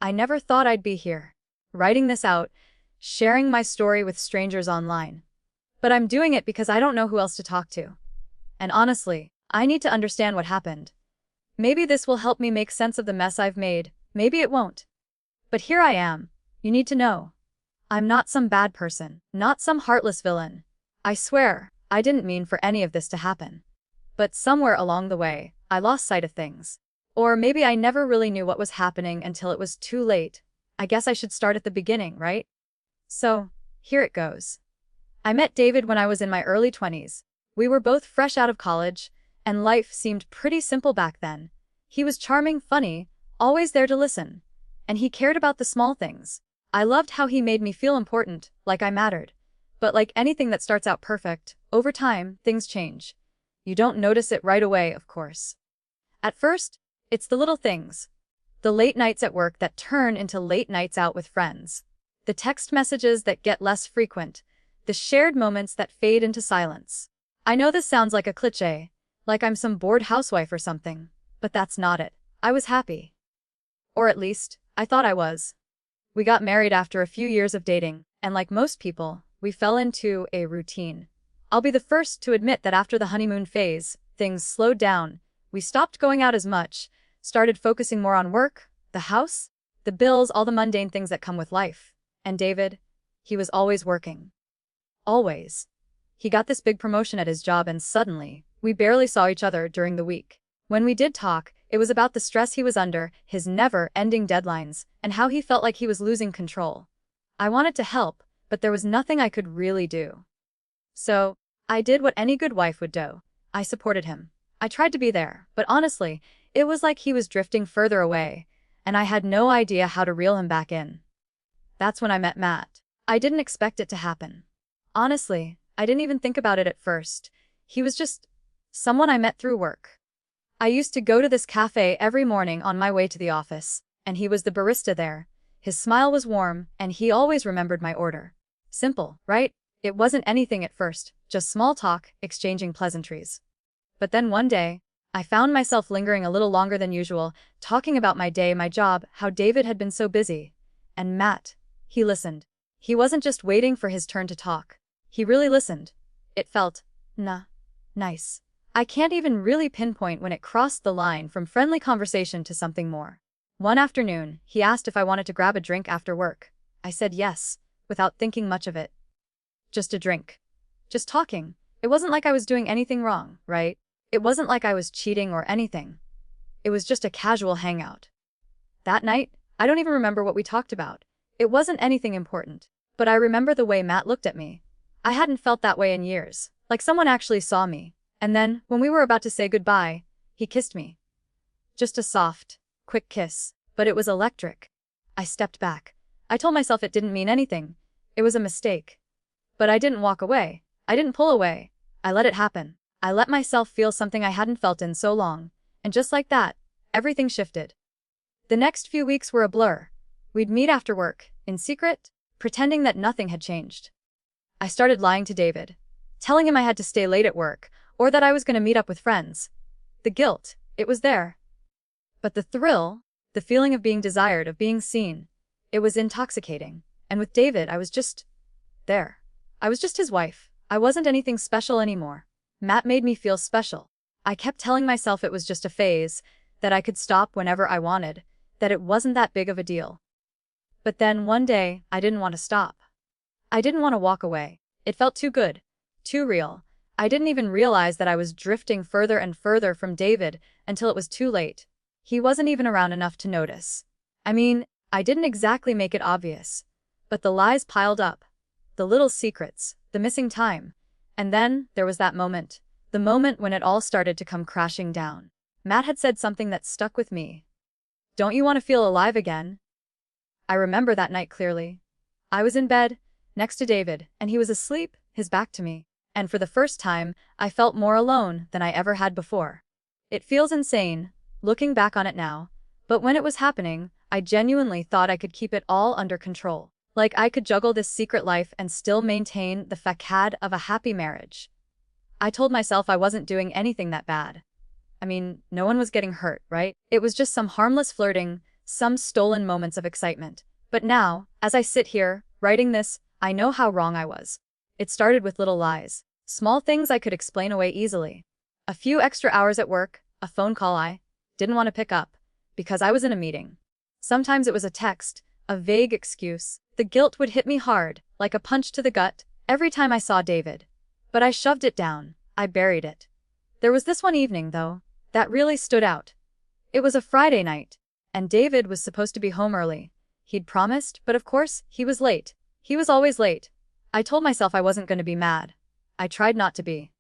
I never thought I'd be here, writing this out, sharing my story with strangers online. But I'm doing it because I don't know who else to talk to. And honestly, I need to understand what happened. Maybe this will help me make sense of the mess I've made, maybe it won't. But here I am. You need to know. I'm not some bad person, not some heartless villain. I swear, I didn't mean for any of this to happen. But somewhere along the way, I lost sight of things. Or maybe I never really knew what was happening until it was too late. I guess I should start at the beginning, right? So, here it goes. I met David when I was in my early 20s. We were both fresh out of college, and life seemed pretty simple back then. He was charming, funny, always there to listen. And he cared about the small things. I loved how he made me feel important, like I mattered. But like anything that starts out perfect, over time, things change. You don't notice it right away, of course. At first, it's the little things. The late nights at work that turn into late nights out with friends. The text messages that get less frequent. The shared moments that fade into silence. I know this sounds like a cliché, like I'm some bored housewife or something, but that's not it. I was happy. Or at least, I thought I was. We got married after a few years of dating, and like most people, we fell into a routine. I'll be the first to admit that after the honeymoon phase, things slowed down. We stopped going out as much, started focusing more on work, the house, the bills, all the mundane things that come with life. And David, he was always working. Always. He got this big promotion at his job and suddenly, we barely saw each other during the week. When we did talk, it was about the stress he was under, his never-ending deadlines, and how he felt like he was losing control. I wanted to help, but there was nothing I could really do. So, I did what any good wife would do. I supported him. I tried to be there, but honestly, it was like he was drifting further away, and I had no idea how to reel him back in. That's when I met Matt. I didn't expect it to happen. Honestly, I didn't even think about it at first. He was just someone I met through work. I used to go to this cafe every morning on my way to the office, and he was the barista there. His smile was warm, and he always remembered my order. Simple, right? It wasn't anything at first, just small talk, exchanging pleasantries. But then one day, I found myself lingering a little longer than usual, talking about my day, my job, how David had been so busy. And Matt, he listened. He wasn't just waiting for his turn to talk. He really listened. It felt, nice. I can't even really pinpoint when it crossed the line from friendly conversation to something more. One afternoon, he asked if I wanted to grab a drink after work. I said yes, without thinking much of it. Just a drink. Just talking. It wasn't like I was doing anything wrong, right? It wasn't like I was cheating or anything. It was just a casual hangout. That night, I don't even remember what we talked about. It wasn't anything important. But I remember the way Matt looked at me. I hadn't felt that way in years, like someone actually saw me. And then, when we were about to say goodbye, he kissed me. Just a soft, quick kiss, but it was electric. I stepped back. I told myself it didn't mean anything. It was a mistake. But I didn't walk away. I didn't pull away. I let it happen. I let myself feel something I hadn't felt in so long. And just like that, everything shifted. The next few weeks were a blur. We'd meet after work, in secret, pretending that nothing had changed. I started lying to David, telling him I had to stay late at work, or that I was going to meet up with friends. The guilt, it was there. But the thrill, the feeling of being desired, of being seen, it was intoxicating. And with David, I was just there. I was just his wife. I wasn't anything special anymore. Matt made me feel special. I kept telling myself it was just a phase, that I could stop whenever I wanted, that it wasn't that big of a deal. But then one day, I didn't want to stop. I didn't want to walk away. It felt too good, too real. I didn't even realize that I was drifting further and further from David until it was too late. He wasn't even around enough to notice. I mean, I didn't exactly make it obvious. But the lies piled up. The little secrets, the missing time. And then, there was that moment. The moment when it all started to come crashing down. Matt had said something that stuck with me. "Don't you want to feel alive again?" I remember that night clearly. I was in bed, next to David, and he was asleep, his back to me. And for the first time, I felt more alone than I ever had before. It feels insane, looking back on it now, but when it was happening, I genuinely thought I could keep it all under control. Like I could juggle this secret life and still maintain the facade of a happy marriage. I told myself I wasn't doing anything that bad. I mean, no one was getting hurt, right? It was just some harmless flirting, some stolen moments of excitement. But now, as I sit here, writing this, I know how wrong I was. It started with little lies. Small things I could explain away easily. A few extra hours at work, a phone call I didn't want to pick up because I was in a meeting. Sometimes it was a text, a vague excuse. The guilt would hit me hard, like a punch to the gut, every time I saw David. But I shoved it down. I buried it. There was this one evening, though, that really stood out. It was a Friday night, and David was supposed to be home early. He'd promised, but of course, he was late. He was always late. I told myself I wasn't going to be mad. I tried not to be.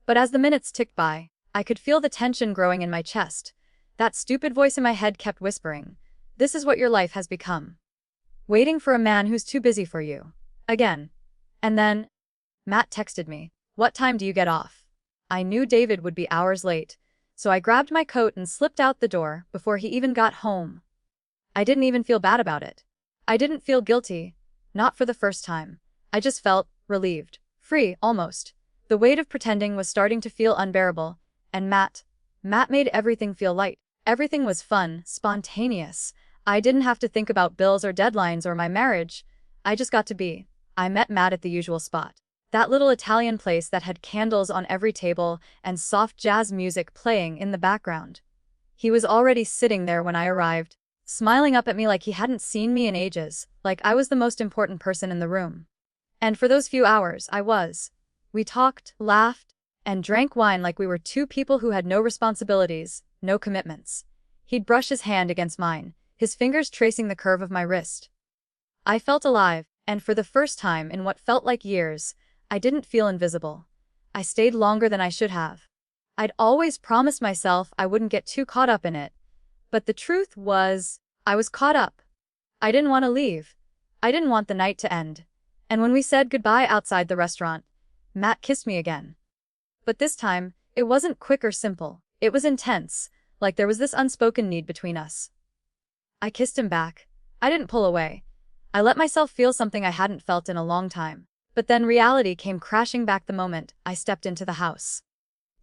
But as the minutes ticked by, I could feel the tension growing in my chest. That stupid voice in my head kept whispering, "This is what your life has become. Waiting for a man who's too busy for you." Again. And then, Matt texted me, "What time do you get off?" I knew David would be hours late, so I grabbed my coat and slipped out the door before he even got home. I didn't even feel bad about it. I didn't feel guilty, not for the first time. I just felt relieved, free, almost. The weight of pretending was starting to feel unbearable, and Matt made everything feel light. Everything was fun, spontaneous. I didn't have to think about bills or deadlines or my marriage. I just got to be. I met Matt at the usual spot. That little Italian place that had candles on every table and soft jazz music playing in the background. He was already sitting there when I arrived, smiling up at me like he hadn't seen me in ages, like I was the most important person in the room. And for those few hours, I was. We talked, laughed, and drank wine like we were two people who had no responsibilities, no commitments. He'd brush his hand against mine, his fingers tracing the curve of my wrist. I felt alive, and for the first time in what felt like years, I didn't feel invisible. I stayed longer than I should have. I'd always promised myself I wouldn't get too caught up in it. But the truth was, I was caught up. I didn't want to leave. I didn't want the night to end. And when we said goodbye outside the restaurant, Matt kissed me again. But this time, it wasn't quick or simple. It was intense, like there was this unspoken need between us. I kissed him back. I didn't pull away. I let myself feel something I hadn't felt in a long time. But then reality came crashing back the moment I stepped into the house.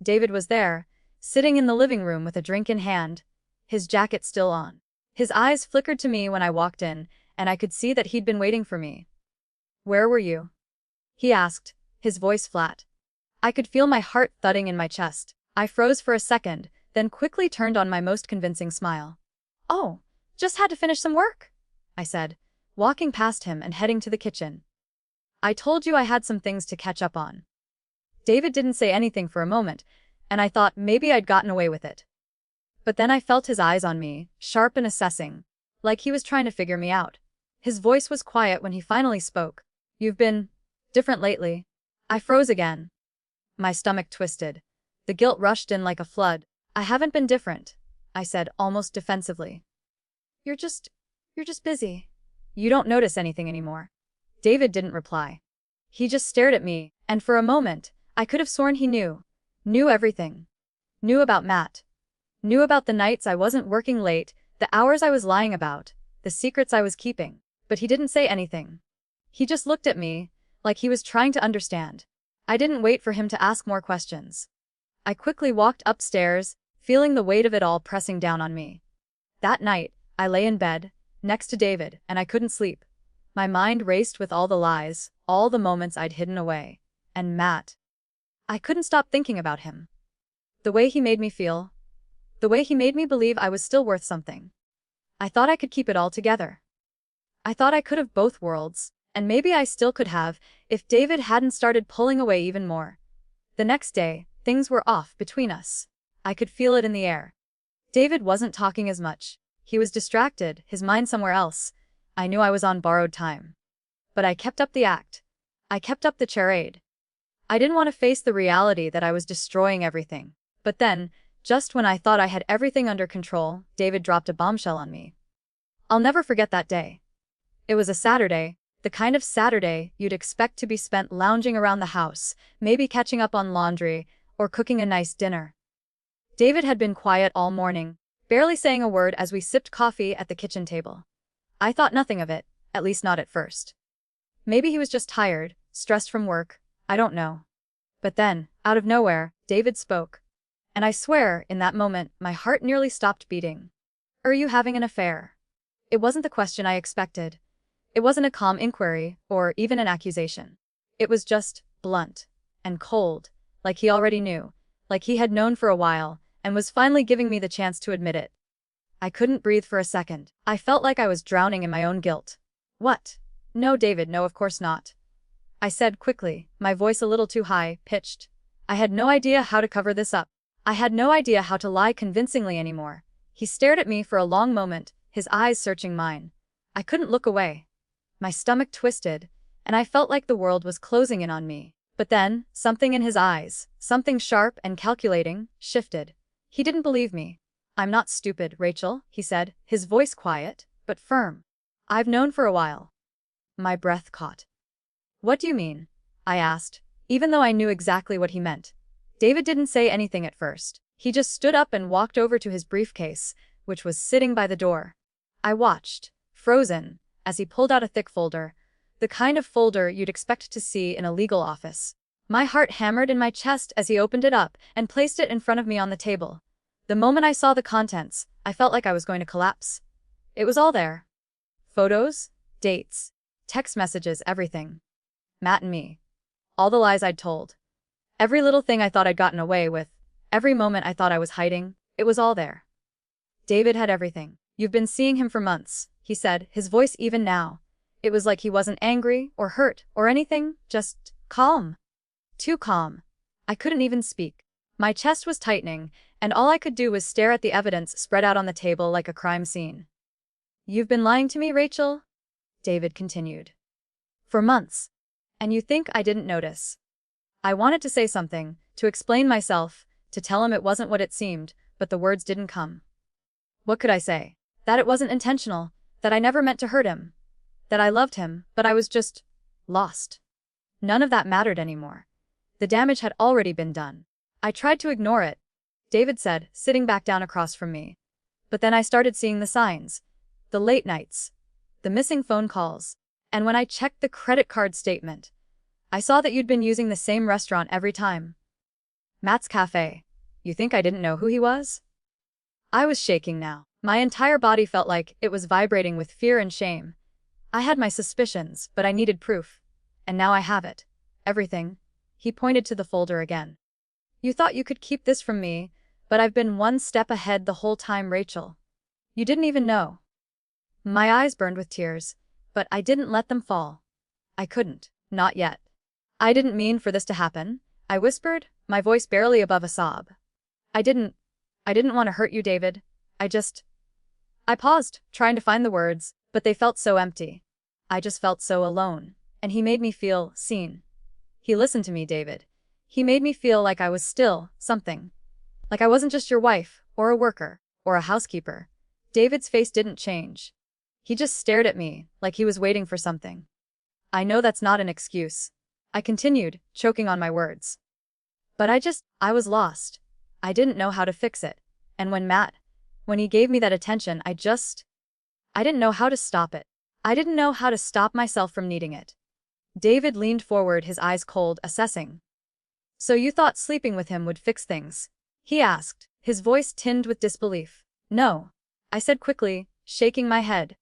David was there, sitting in the living room with a drink in hand, his jacket still on. His eyes flickered to me when I walked in, and I could see that he'd been waiting for me. "Where were you?" he asked, his voice flat. I could feel my heart thudding in my chest. I froze for a second, then quickly turned on my most convincing smile. "Oh, just had to finish some work," I said, walking past him and heading to the kitchen. "I told you I had some things to catch up on." David didn't say anything for a moment, and I thought maybe I'd gotten away with it. But then I felt his eyes on me, sharp and assessing, like he was trying to figure me out. His voice was quiet when he finally spoke. "You've been different lately." I froze again. My stomach twisted. The guilt rushed in like a flood. "I haven't been different," I said, almost defensively. You're just busy. You don't notice anything anymore." David didn't reply. He just stared at me, and for a moment, I could have sworn he knew. Knew everything. Knew about Matt. Knew about the nights I wasn't working late, the hours I was lying about, the secrets I was keeping. But he didn't say anything. He just looked at me, like he was trying to understand. I didn't wait for him to ask more questions. I quickly walked upstairs, feeling the weight of it all pressing down on me. That night, I lay in bed, next to David, and I couldn't sleep. My mind raced with all the lies, all the moments I'd hidden away. And Matt. I couldn't stop thinking about him. The way he made me feel. The way he made me believe I was still worth something. I thought I could keep it all together. I thought I could have both worlds, and maybe I still could have, if David hadn't started pulling away even more. The next day, things were off between us. I could feel it in the air. David wasn't talking as much. He was distracted, his mind somewhere else. I knew I was on borrowed time. But I kept up the act. I kept up the charade. I didn't want to face the reality that I was destroying everything. But then, just when I thought I had everything under control, David dropped a bombshell on me. I'll never forget that day. It was a Saturday, the kind of Saturday you'd expect to be spent lounging around the house, maybe catching up on laundry, or cooking a nice dinner. David had been quiet all morning, barely saying a word as we sipped coffee at the kitchen table. I thought nothing of it, at least not at first. Maybe he was just tired, stressed from work, I don't know. But then, out of nowhere, David spoke. And I swear, in that moment, my heart nearly stopped beating. Are you having an affair? It wasn't the question I expected. It wasn't a calm inquiry, or even an accusation. It was just blunt and cold, like he already knew, like he had known for a while, and was finally giving me the chance to admit it. I couldn't breathe for a second. I felt like I was drowning in my own guilt. What? No, David, no, of course not. I said quickly, my voice a little too high-pitched. I had no idea how to cover this up. I had no idea how to lie convincingly anymore. He stared at me for a long moment, his eyes searching mine. I couldn't look away. My stomach twisted, and I felt like the world was closing in on me. But then, something in his eyes, something sharp and calculating, shifted. He didn't believe me. I'm not stupid, Rachel, he said, his voice quiet, but firm. I've known for a while. My breath caught. What do you mean? I asked, even though I knew exactly what he meant. David didn't say anything at first. He just stood up and walked over to his briefcase, which was sitting by the door. I watched, frozen, as he pulled out a thick folder, the kind of folder you'd expect to see in a legal office. My heart hammered in my chest as he opened it up and placed it in front of me on the table. The moment I saw the contents, I felt like I was going to collapse. It was all there. Photos, dates, text messages, everything. Matt and me. All the lies I'd told. Every little thing I thought I'd gotten away with. Every moment I thought I was hiding. It was all there. David had everything. You've been seeing him for months, he said, his voice even now. It was like he wasn't angry or hurt or anything, just calm. Too calm. I couldn't even speak. My chest was tightening, and all I could do was stare at the evidence spread out on the table like a crime scene. You've been lying to me, Rachel? David continued. For months. And you think I didn't notice? I wanted to say something, to explain myself, to tell him it wasn't what it seemed, but the words didn't come. What could I say? That it wasn't intentional, that I never meant to hurt him. That I loved him, but I was just lost. None of that mattered anymore. The damage had already been done. I tried to ignore it, David said, sitting back down across from me. But then I started seeing the signs. The late nights. The missing phone calls. And when I checked the credit card statement, I saw that you'd been using the same restaurant every time. Matt's Cafe. You think I didn't know who he was? I was shaking now. My entire body felt like it was vibrating with fear and shame. I had my suspicions, but I needed proof. And now I have it. Everything. He pointed to the folder again. You thought you could keep this from me, but I've been one step ahead the whole time, Rachel. You didn't even know. My eyes burned with tears, but I didn't let them fall. I couldn't. Not yet. I didn't mean for this to happen, I whispered, my voice barely above a sob. I didn't want to hurt you, David. I paused, trying to find the words, but they felt so empty. I just felt so alone, and he made me feel seen. He listened to me, David. He made me feel like I was still something. Like I wasn't just your wife, or a worker, or a housekeeper. David's face didn't change. He just stared at me, like he was waiting for something. I know that's not an excuse. I continued, choking on my words. But I was lost. I didn't know how to fix it. And when he gave me that attention, I didn't know how to stop it. I didn't know how to stop myself from needing it. David leaned forward, his eyes cold, assessing. So you thought sleeping with him would fix things? He asked, his voice tinged with disbelief. No. I said quickly, shaking my head.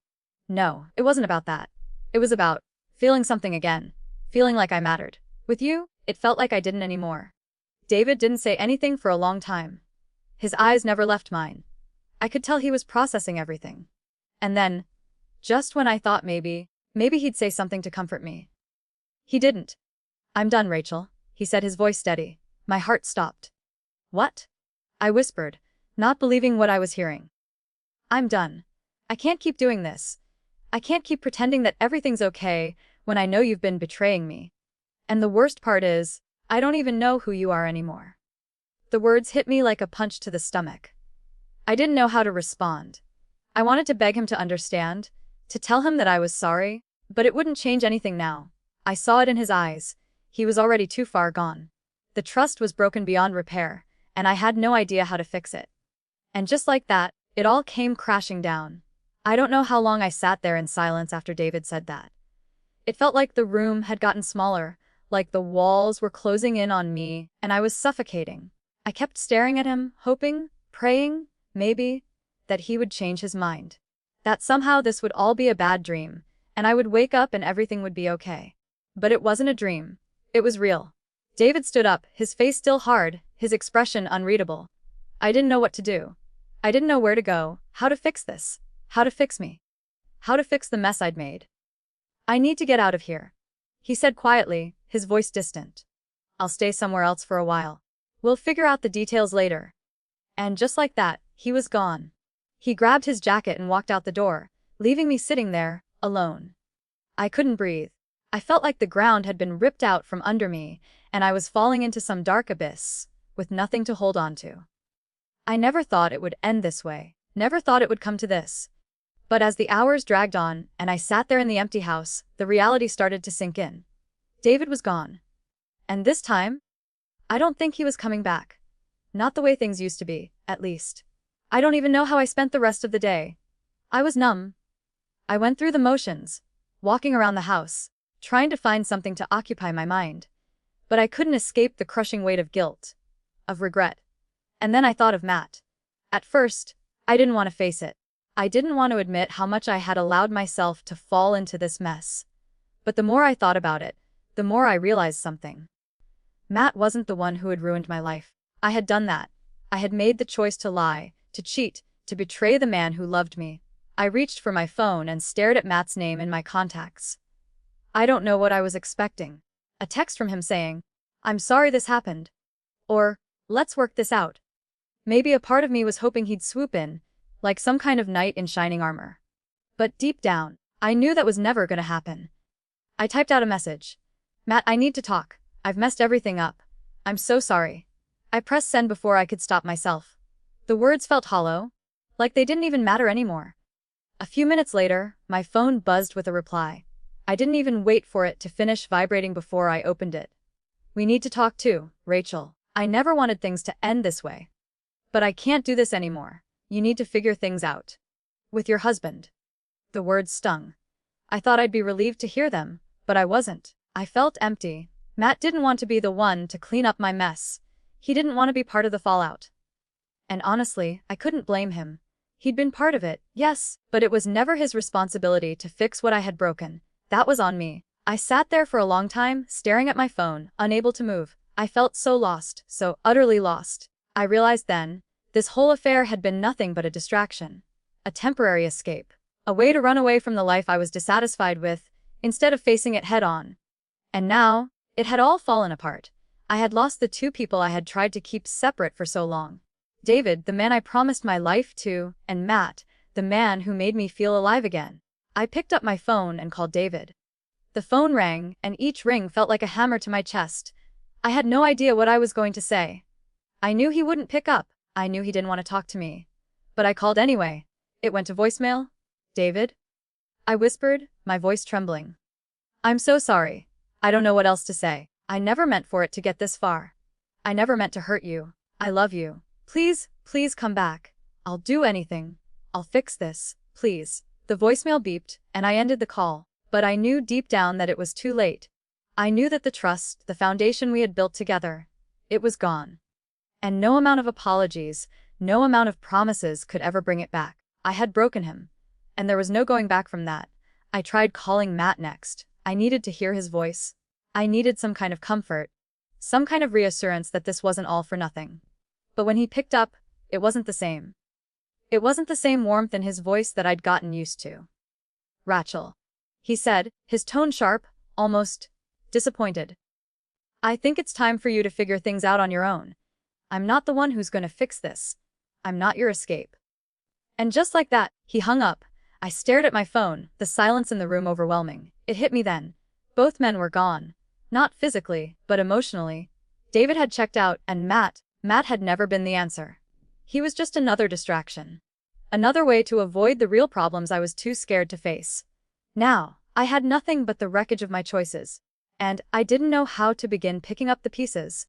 No, it wasn't about that. It was about feeling something again. Feeling like I mattered. With you, it felt like I didn't anymore. David didn't say anything for a long time. His eyes never left mine. I could tell he was processing everything. And then, just when I thought maybe he'd say something to comfort me. He didn't. I'm done, Rachel, he said, his voice steady. My heart stopped. What? I whispered, not believing what I was hearing. I'm done. I can't keep doing this. I can't keep pretending that everything's okay when I know you've been betraying me. And the worst part is, I don't even know who you are anymore. The words hit me like a punch to the stomach. I didn't know how to respond. I wanted to beg him to understand, to tell him that I was sorry, but it wouldn't change anything now. I saw it in his eyes. He was already too far gone. The trust was broken beyond repair, and I had no idea how to fix it. And just like that, it all came crashing down. I don't know how long I sat there in silence after David said that. It felt like the room had gotten smaller, like the walls were closing in on me, and I was suffocating. I kept staring at him, hoping, praying, maybe, that he would change his mind. That somehow this would all be a bad dream, and I would wake up and everything would be okay. But it wasn't a dream. It was real. David stood up, his face still hard, his expression unreadable. I didn't know what to do. I didn't know where to go, how to fix this, how to fix me, how to fix the mess I'd made. I need to get out of here, he said quietly, his voice distant. I'll stay somewhere else for a while. We'll figure out the details later. And just like that, he was gone. He grabbed his jacket and walked out the door, leaving me sitting there, alone. I couldn't breathe. I felt like the ground had been ripped out from under me, and I was falling into some dark abyss, with nothing to hold on to. I never thought it would end this way, never thought it would come to this. But as the hours dragged on, and I sat there in the empty house, the reality started to sink in. David was gone. And this time, I don't think he was coming back. Not the way things used to be, at least. I don't even know how I spent the rest of the day. I was numb. I went through the motions, walking around the house, trying to find something to occupy my mind. But I couldn't escape the crushing weight of guilt, of regret. And then I thought of Matt. At first, I didn't want to face it. I didn't want to admit how much I had allowed myself to fall into this mess. But the more I thought about it, the more I realized something. Matt wasn't the one who had ruined my life. I had done that. I had made the choice to lie, to cheat, to betray the man who loved me. I reached for my phone and stared at Matt's name in my contacts. I don't know what I was expecting. A text from him saying, "I'm sorry this happened." Or, "Let's work this out." Maybe a part of me was hoping he'd swoop in, like some kind of knight in shining armor. But deep down, I knew that was never gonna happen. I typed out a message. "Matt, I need to talk. I've messed everything up. I'm so sorry." I pressed send before I could stop myself. The words felt hollow, like they didn't even matter anymore. A few minutes later, my phone buzzed with a reply. I didn't even wait for it to finish vibrating before I opened it. "We need to talk too, Rachel. I never wanted things to end this way. But I can't do this anymore. You need to figure things out. With your husband." The words stung. I thought I'd be relieved to hear them, but I wasn't. I felt empty. Matt didn't want to be the one to clean up my mess. He didn't want to be part of the fallout. And honestly, I couldn't blame him. He'd been part of it, yes, but it was never his responsibility to fix what I had broken. That was on me. I sat there for a long time, staring at my phone, unable to move. I felt so lost, so utterly lost. I realized then, this whole affair had been nothing but a distraction. A temporary escape. A way to run away from the life I was dissatisfied with, instead of facing it head-on. And now, it had all fallen apart. I had lost the two people I had tried to keep separate for so long. David, the man I promised my life to, and Matt, the man who made me feel alive again. I picked up my phone and called David. The phone rang, and each ring felt like a hammer to my chest. I had no idea what I was going to say. I knew he wouldn't pick up. I knew he didn't want to talk to me. But I called anyway. It went to voicemail. "David?" I whispered, my voice trembling. "I'm so sorry. I don't know what else to say. I never meant for it to get this far. I never meant to hurt you. I love you. Please, please come back. I'll do anything. I'll fix this, please." The voicemail beeped, and I ended the call. But I knew deep down that it was too late. I knew that the trust, the foundation we had built together, it was gone. And no amount of apologies, no amount of promises could ever bring it back. I had broken him. And there was no going back from that. I tried calling Matt next. I needed to hear his voice. I needed some kind of comfort. Some kind of reassurance that this wasn't all for nothing. But when he picked up, it wasn't the same. It wasn't the same warmth in his voice that I'd gotten used to. "Rachel," he said, his tone sharp, almost disappointed. "I think it's time for you to figure things out on your own. I'm not the one who's going to fix this. I'm not your escape." And just like that, he hung up. I stared at my phone, the silence in the room overwhelming. It hit me then. Both men were gone. Not physically, but emotionally. David had checked out, and Matt had never been the answer. He was just another distraction. Another way to avoid the real problems I was too scared to face. Now, I had nothing but the wreckage of my choices. And I didn't know how to begin picking up the pieces.